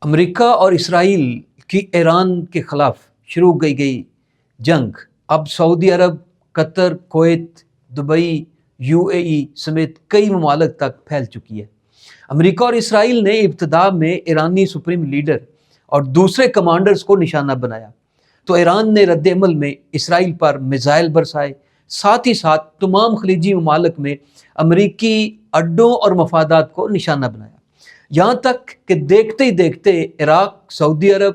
امریکہ اور اسرائیل کی ایران کے خلاف شروع کی گئی جنگ اب سعودی عرب، قطر، کویت، دبئی، UAE سمیت کئی ممالک تک پھیل چکی ہے۔ امریکہ اور اسرائیل نے ابتدا میں ایرانی سپریم لیڈر اور دوسرے کمانڈرز کو نشانہ بنایا تو ایران نے رد عمل میں اسرائیل پر میزائل برسائے، ساتھ ہی ساتھ تمام خلیجی ممالک میں امریکی اڈوں اور مفادات کو نشانہ بنایا، یہاں تک کہ دیکھتے ہی دیکھتے عراق، سعودی عرب،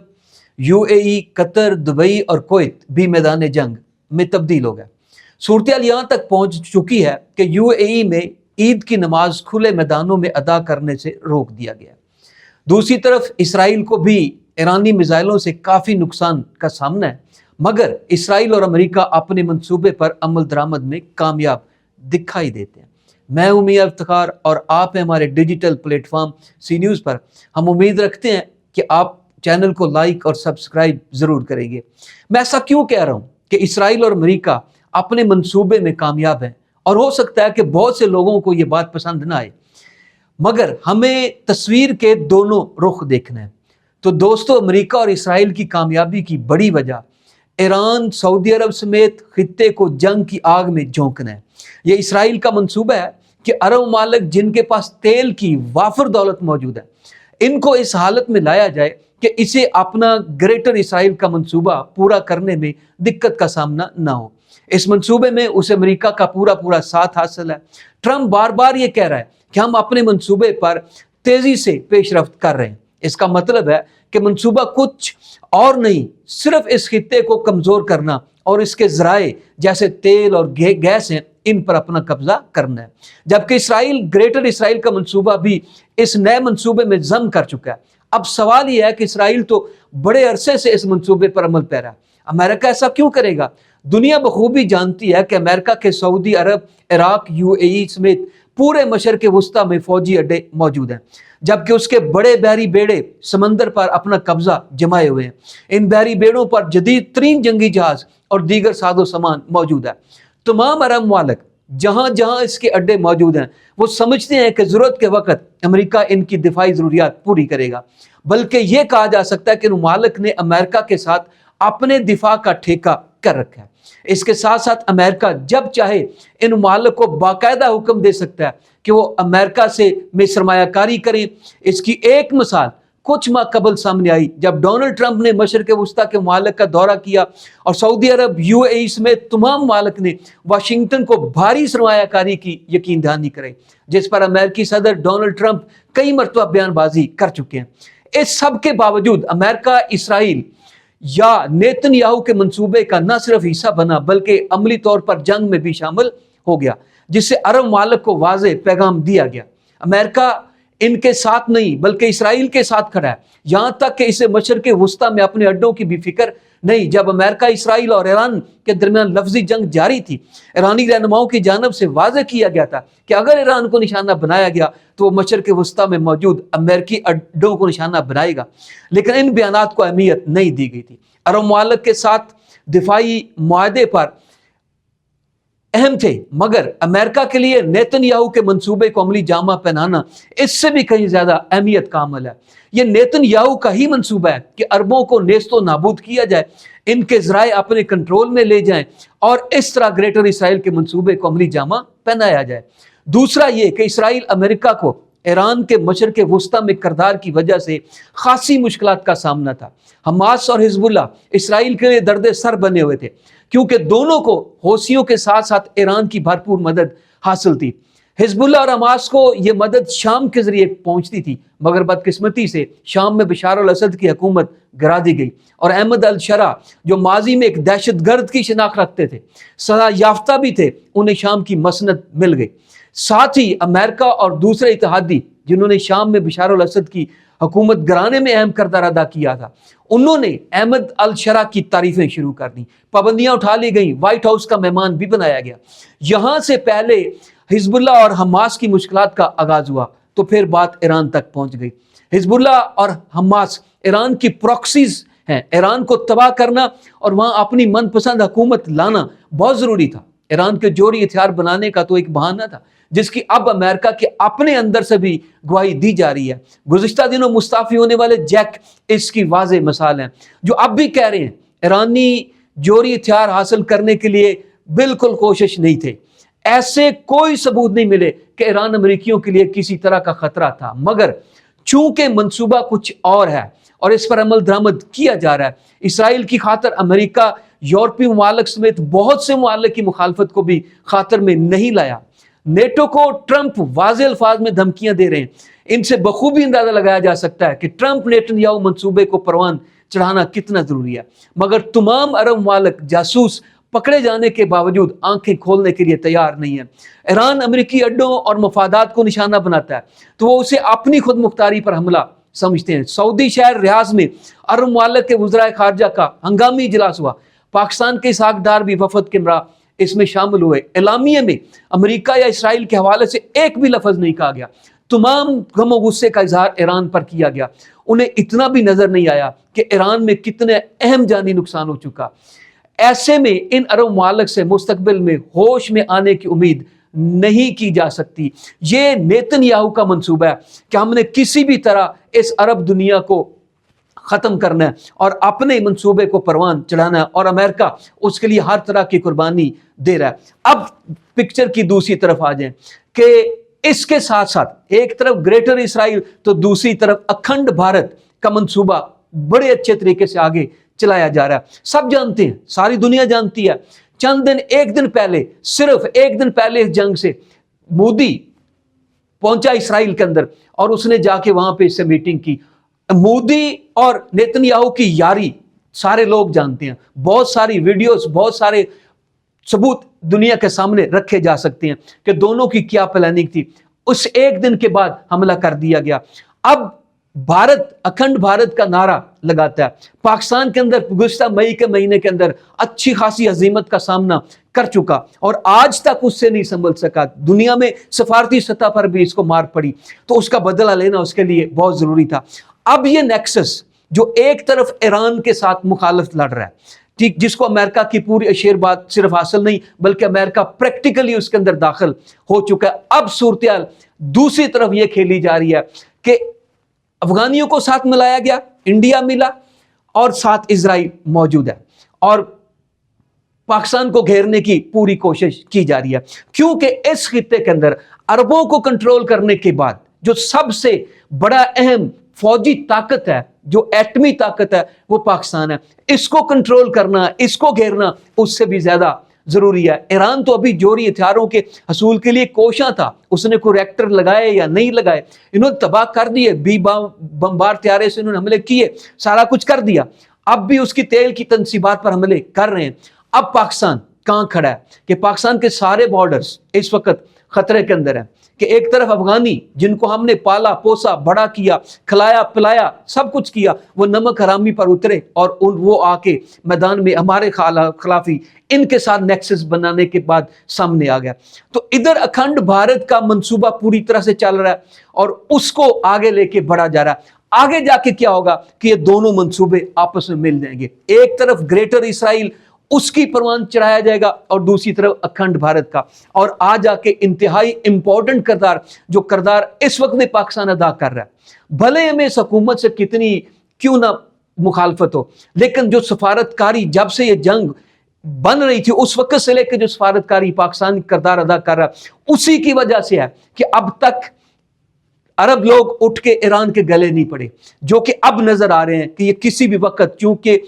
UAE، قطر، دبئی اور کویت بھی میدان جنگ میں تبدیل ہو گیا۔ صورتحال یہاں تک پہنچ چکی ہے کہ UAE میں عید کی نماز کھلے میدانوں میں ادا کرنے سے روک دیا گیا۔ دوسری طرف اسرائیل کو بھی ایرانی میزائلوں سے کافی نقصان کا سامنا ہے، مگر اسرائیل اور امریکہ اپنے منصوبے پر عمل درآمد میں کامیاب دکھائی دیتے ہیں۔ میں ہوں میاں افتخار اور آپ ہیں ہمارے ڈیجیٹل پلیٹ فارم سی نیوز پر۔ ہم امید رکھتے ہیں کہ آپ چینل کو لائک اور سبسکرائب ضرور کریں گے۔ میں ایسا کیوں کہہ رہا ہوں کہ اسرائیل اور امریکہ اپنے منصوبے میں کامیاب ہیں، اور ہو سکتا ہے کہ بہت سے لوگوں کو یہ بات پسند نہ آئے، مگر ہمیں تصویر کے دونوں رخ دیکھنا ہے۔ تو دوستو، امریکہ اور اسرائیل کی کامیابی کی بڑی وجہ ایران، سعودی عرب سمیت خطے کو جنگ کی آگ میں جھونکنا ہے۔ یہ اسرائیل کا منصوبہ ہے کہ عرب ممالک جن کے پاس تیل کی وافر دولت موجود ہے، ان کو اس حالت میں لایا جائے کہ اسے اپنا گریٹر اسرائیل کا منصوبہ پورا کرنے میں دقت کا سامنا نہ ہو۔ اس منصوبے میں اسے امریکہ کا پورا ساتھ حاصل ہے۔ ٹرمپ بار بار یہ کہہ رہا ہے کہ ہم اپنے منصوبے پر تیزی سے پیش رفت کر رہے ہیں۔ اس کا مطلب ہے کہ منصوبہ کچھ اور نہیں، صرف اس خطے کو کمزور کرنا اور اس کے ذرائع جیسے تیل اور گیس ہیں ان پر اپنا قبضہ کرنا ہے، جبکہ اسرائیل گریٹر اسرائیل کا منصوبہ بھی اس نئے منصوبے میں ضم کر چکا ہے۔ اب سوال یہ ہے کہ اسرائیل تو بڑے عرصے سے اس منصوبے پر عمل پیرا ہے، امریکہ ایسا کیوں کرے گا؟ دنیا بخوبی جانتی ہے کہ امریکہ کے سعودی عرب، عراق، UAE سمیت پورے مشرق وسطیٰ میں فوجی اڈے موجود ہیں، جبکہ اس کے بڑے بحری بیڑے سمندر پر اپنا قبضہ جمائے ہوئے ہیں۔ ان بحری بیڑوں پر جدید ترین جنگی جہاز اور دیگر ساز و سامان موجود ہے۔ تمام عرب ممالک جہاں جہاں اس کے اڈے موجود ہیں، وہ سمجھتے ہیں کہ ضرورت کے وقت امریکہ ان کی دفاعی ضروریات پوری کرے گا، بلکہ یہ کہا جا سکتا ہے کہ ان ممالک نے امریکہ کے ساتھ اپنے دفاع کا ٹھیکہ کر رکھا ہے۔ اس کے ساتھ ساتھ امریکہ جب چاہے ان ممالک کو باقاعدہ حکم دے سکتا ہے کہ وہ امریکہ سے میں سرمایہ کاری کریں۔ اس کی ایک مثال کچھ ماہ قبل سامنے آئی جب ڈونلڈ ٹرمپ نے مشرق وسطیٰ کے ممالک کا دورہ کیا اور سعودی عرب، UAE سمیت تمام ممالک نے واشنگٹن کو بھاری سرمایہ کاری کی یقین دہانی کرائی، جس پر امریکی صدر ڈونلڈ ٹرمپ کئی مرتبہ بیان بازی کر چکے ہیں۔ اس سب کے باوجود امریکہ اسرائیل یا نیتن یاہو کے منصوبے کا نہ صرف حصہ بنا بلکہ عملی طور پر جنگ میں بھی شامل ہو گیا، جس سے عرب ممالک کو واضح پیغام دیا گیا امریکہ ان کے ساتھ نہیں بلکہ اسرائیل کے ساتھ کھڑا ہے، یہاں تک کہ اسے مشرق وسطیٰ میں اپنے اڈوں کی بھی فکر نہیں۔ جب امریکہ، اسرائیل اور ایران کے درمیان لفظی جنگ جاری تھی، ایرانی رہنماؤں کی جانب سے واضح کیا گیا تھا کہ اگر ایران کو نشانہ بنایا گیا تو وہ مشرق وسطیٰ میں موجود امریکی اڈوں کو نشانہ بنائے گا، لیکن ان بیانات کو اہمیت نہیں دی گئی تھی۔ عرب ممالک کے ساتھ دفاعی معاہدے پر اہم تھے، مگر امریکہ کے لیے نیتن یاہو کے منصوبے کو عملی جامہ پہنانا اس سے بھی کہیں زیادہ اہمیت کا عمل ہے۔ یہ نیتن یاہو کا ہی منصوبہ ہے کہ عربوں کو نیست و نابود کیا جائے، ان کے ذرائع اپنے کنٹرول میں لے جائیں اور اس طرح گریٹر اسرائیل کے منصوبے کو عملی جامہ پہنایا جائے۔ دوسرا یہ کہ اسرائیل امریکہ کو ایران کے مشرق وسطیٰ میں کردار کی وجہ سے خاصی مشکلات کا سامنا تھا۔ حماس اور حزب اللہ اسرائیل کے لیے درد سر بنے ہوئے تھے، کیونکہ دونوں کو حوثیوں کے ساتھ ساتھ ایران کی بھرپور مدد حاصل تھی۔ حزب اللہ اور حماس کو یہ مدد شام کے ذریعے پہنچتی تھی، مگر بدقسمتی سے شام میں بشار الاسد کی حکومت گرا دی گئی اور احمد الشرا، جو ماضی میں ایک دہشت گرد کی شناخت رکھتے تھے، سزا یافتہ بھی تھے، انہیں شام کی مسند مل گئی۔ ساتھ ہی امریکہ اور دوسرے اتحادی جنہوں نے شام میں بشار الاسد کی حکومت گرانے میں اہم کردار ادا کیا تھا، انہوں نے احمد الشرا کی تعریفیں شروع کر دیں، پابندیاں اٹھا لی گئیں، وائٹ ہاؤس کا مہمان بھی بنایا گیا۔ یہاں سے پہلے حزب اللہ اور حماس کی مشکلات کا آغاز ہوا تو پھر بات ایران تک پہنچ گئی۔ حزب اللہ اور حماس ایران کی پراکسیز ہیں۔ ایران کو تباہ کرنا اور وہاں اپنی من پسند حکومت لانا بہت ضروری تھا، ایران کے جوہری ہتھیار بنانے کا تو ایک بہانہ تھا جس کی اب امریکہ کے اپنے اندر سے بھی گواہی دی جا رہی ہے. گزشتہ دنوں مستعفی ہونے والے جیک اس کی واضح مثال ہیں، جو اب بھی کہہ رہے ہیں ایرانی جوہری ہتھیار حاصل کرنے کے لیے بالکل کوشش نہیں تھے. ایسے کوئی ثبوت نہیں ملے کہ ایران امریکیوں کے لیے کسی طرح کا خطرہ تھا، مگر چونکہ منصوبہ کچھ اور ہے اور اس پر عمل درآمد کیا جا رہا ہے، اسرائیل کی خاطر امریکہ یورپی ممالک سمیت بہت سے ممالک کی مخالفت کو بھی خاطر میں نہیں لایا. نیٹو کو ٹرمپ واضح الفاظ میں دھمکیاں دے رہے ہیں. ان سے بخوبی اندازہ لگایا جا سکتا ہے کہ ٹرمپ نیتن منصوبے کو پروان چڑھانا کتنا ضروری ہے، مگر تمام عرب ممالک جاسوس پکڑے جانے کے باوجود آنکھیں کھولنے کے لیے تیار نہیں ہے. ایران امریکی اڈوں اور مفادات کو نشانہ بناتا ہے تو وہ اسے اپنی خود مختاری پر حملہ سمجھتے ہیں. سعودی شہر ریاض میں عرب ممالک کے وزرائے خارجہ کا ہنگامی اجلاس ہوا. پاکستان کے اسحاق ڈار بھی وفد کے ہمراہ اس میں شامل ہوئے. اعلامیے میں امریکہ یا اسرائیل کے حوالے سے ایک بھی لفظ نہیں کہا گیا. تمام غم و غصے کا اظہار ایران پر کیا گیا. انہیں اتنا بھی نظر نہیں آیا کہ ایران میں کتنے اہم جانی نقصان ہو چکا. ایسے میں ان عرب ممالک سے مستقبل میں ہوش میں آنے کی امید نہیں کی جا سکتی. یہ نیتن یاہو کا منصوبہ ہے کہ ہم نے کسی بھی طرح اس عرب دنیا کو ختم کرنا ہے اور اپنے منصوبے کو پروان چڑھانا ہے، اور امریکہ اس کے لیے ہر طرح کی قربانی دے رہا ہے. اب پکچر کی دوسری طرف آ جائیں کہ اس کے ساتھ ساتھ ایک طرف گریٹر اسرائیل تو دوسری طرف اکھنڈ بھارت کا منصوبہ بڑے اچھے طریقے سے آگے چلایا جا رہا ہے. سب جانتے ہیں، ساری دنیا جانتی ہے. ایک دن پہلے، صرف ایک دن پہلے اس جنگ سے مودی پہنچا اسرائیل کے اندر اور اس نے جا کے وہاں پہ اس سے میٹنگ کی. مودی اور نیتن یاہو کی یاری سارے لوگ جانتے ہیں. بہت ساری ویڈیوز، بہت سارے ثبوت دنیا کے سامنے رکھے جا سکتے ہیں کہ دونوں کی کیا پلاننگ تھی. اس ایک دن کے بعد حملہ کر دیا گیا. اب بھارت اکھنڈ بھارت کا نعرہ لگاتا ہے. پاکستان کے اندر گزشتہ مئی کے مہینے کے اندر اچھی خاصی ہزیمت کا سامنا کر چکا اور آج تک اس سے نہیں سنبھل سکا. دنیا میں سفارتی سطح پر بھی اس کو مار پڑی، تو اس کا بدلہ لینا اس کے لیے بہت ضروری تھا. اب یہ نیکسس جو ایک طرف ایران کے ساتھ مخالفت لڑ رہا ہے، ٹھیک، جس کو امریکہ کی پوری اشیر بات صرف حاصل نہیں بلکہ امریکہ پریکٹیکلی اس کے اندر داخل ہو چکا ہے. اب صورتحال دوسری طرف یہ کھیلی جا رہی ہے کہ افغانیوں کو ساتھ ملایا گیا، انڈیا ملا اور ساتھ اسرائیل موجود ہے، اور پاکستان کو گھیرنے کی پوری کوشش کی جا رہی ہے. کیونکہ اس خطے کے اندر عربوں کو کنٹرول کرنے کے بعد جو سب سے بڑا اہم فوجی طاقت ہے، جو ایٹمی طاقت ہے، وہ پاکستان ہے. اس کو کنٹرول کرنا، اس کو گھیرنا اس سے بھی زیادہ ضروری ہے. ایران تو ابھی جوہری ہتھیاروں کے حصول کے لیے کوشاں تھا، اس نے کوئی ریکٹر لگائے یا نہیں لگائے، انہوں نے تباہ کر دیے، بمبار طیارے سے انہوں نے حملے کیے، سارا کچھ کر دیا. اب بھی اس کی تیل کی تنصیبات پر حملے کر رہے ہیں. اب پاکستان کہاں کھڑا ہے کہ پاکستان کے سارے بارڈرز اس وقت خطرے کے اندر ہیں کہ ایک طرف افغانی جن کو ہم نے پالا پوسا بڑا کیا، کھلایا پلایا، سب کچھ کیا، وہ نمک حرامی پر اترے اور وہ آ کے میدان میں ہمارے خلافی ان کے ساتھ نیکسس بنانے کے بعد سامنے آ گیا. تو ادھر اکھنڈ بھارت کا منصوبہ پوری طرح سے چل رہا ہے اور اس کو آگے لے کے بڑھا جا رہا ہے. آگے جا کے کیا ہوگا کہ یہ دونوں منصوبے آپس میں مل جائیں گے. ایک طرف گریٹر اسرائیل، اس کی پروان چڑھایا جائے گا، اور دوسری طرف اکھنڈ بھارت کا. اور آ جا کے انتہائی امپورٹنٹ کردار، جو کردار اس وقت میں پاکستان ادا کر رہا ہے، بھلے ہمیں اس حکومت سے کتنی کیوں نہ مخالفت ہو، لیکن جو سفارتکاری جب سے یہ جنگ بن رہی تھی اس وقت سے لے کے جو سفارتکاری پاکستان کردار ادا کر رہا ہے، اسی کی وجہ سے ہے کہ اب تک عرب لوگ اٹھ کے ایران کے گلے نہیں پڑے، جو کہ اب نظر آ رہے ہیں کہ یہ کسی بھی وقت، چونکہ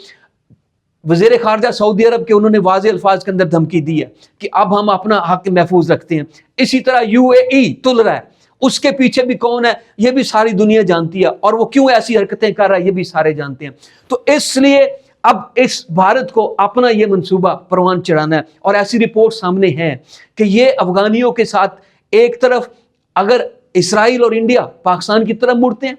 وزیر خارجہ سعودی عرب کے انہوں نے واضح الفاظ کے اندر دھمکی دی ہے کہ اب ہم اپنا حق محفوظ رکھتے ہیں. اسی طرح UAE تل رہا ہے، اس کے پیچھے بھی کون ہے یہ بھی ساری دنیا جانتی ہے، اور وہ کیوں ایسی حرکتیں کر رہا ہے یہ بھی سارے جانتے ہیں. تو اس لیے اب اس بھارت کو اپنا یہ منصوبہ پروان چڑھانا ہے. اور ایسی رپورٹ سامنے ہے کہ یہ افغانیوں کے ساتھ ایک طرف اگر اسرائیل اور انڈیا پاکستان کی طرف مڑتے ہیں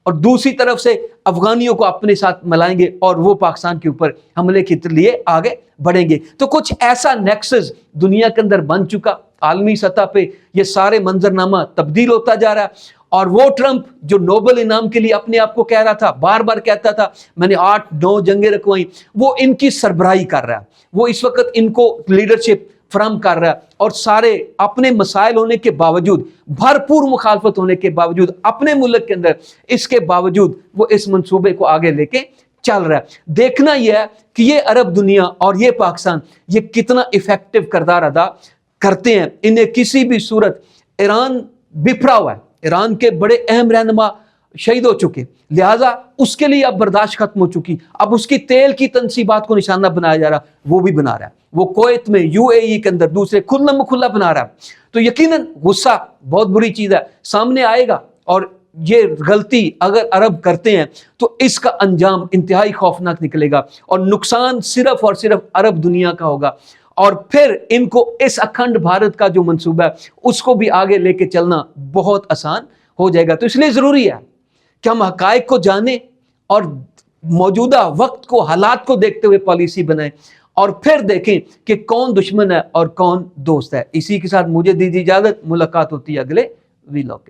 اور دوسری طرف سے افغانیوں کو اپنے ساتھ ملائیں گے اور وہ پاکستان کے اوپر حملے کے لیے آگے بڑھیں گے. تو کچھ ایسا نیکسس دنیا کے اندر بن چکا، عالمی سطح پہ یہ سارے منظرنامہ تبدیل ہوتا جا رہا ہے. اور وہ ٹرمپ جو نوبل انعام کے لیے اپنے آپ کو کہہ رہا تھا، بار بار کہتا تھا میں نے 8-9 جنگیں رکھوائیں، وہ ان کی سربراہی کر رہا ہے. وہ اس وقت ان کو لیڈرشپ فراہم کر رہا ہے، اور سارے اپنے مسائل ہونے کے باوجود، بھرپور مخالفت ہونے کے باوجود، اپنے ملک کے اندر اس کے باوجود وہ اس منصوبے کو آگے لے کے چل رہا ہے۔ دیکھنا یہ ہے کہ یہ عرب دنیا اور یہ پاکستان یہ کتنا افیکٹو کردار ادا کرتے ہیں۔ انہیں کسی بھی صورت، ایران بپھرا ہوا ہے، ایران کے بڑے اہم رہنما شہید ہو چکے، لہٰذا اس کے لیے اب برداشت ختم ہو چکی، اب اس کی تیل کی تنصیبات کو نشانہ بنایا جا رہا، وہ بھی بنا رہا ہے، وہ کویت میں، یو اے ای کے اندر دوسرے کھلا کھلا بنا رہا ہے۔ تو یقیناً غصہ بہت بری چیز ہے، سامنے آئے گا، اور یہ غلطی اگر عرب کرتے ہیں تو اس کا انجام انتہائی خوفناک نکلے گا، اور نقصان صرف اور صرف عرب دنیا کا ہوگا، اور پھر ان کو اس اکھنڈ بھارت کا جو منصوبہ ہے اس کو بھی آگے لے کے چلنا بہت آسان ہو جائے گا۔ تو اس لیے ضروری ہے کہ ہم حقائق کو جانیں اور موجودہ وقت کو، حالات کو دیکھتے ہوئے پالیسی بنائیں، اور پھر دیکھیں کہ کون دشمن ہے اور کون دوست ہے۔ اسی کے ساتھ مجھے دیجیے اجازت، ملاقات ہوتی ہے اگلے ویلاگ کے۔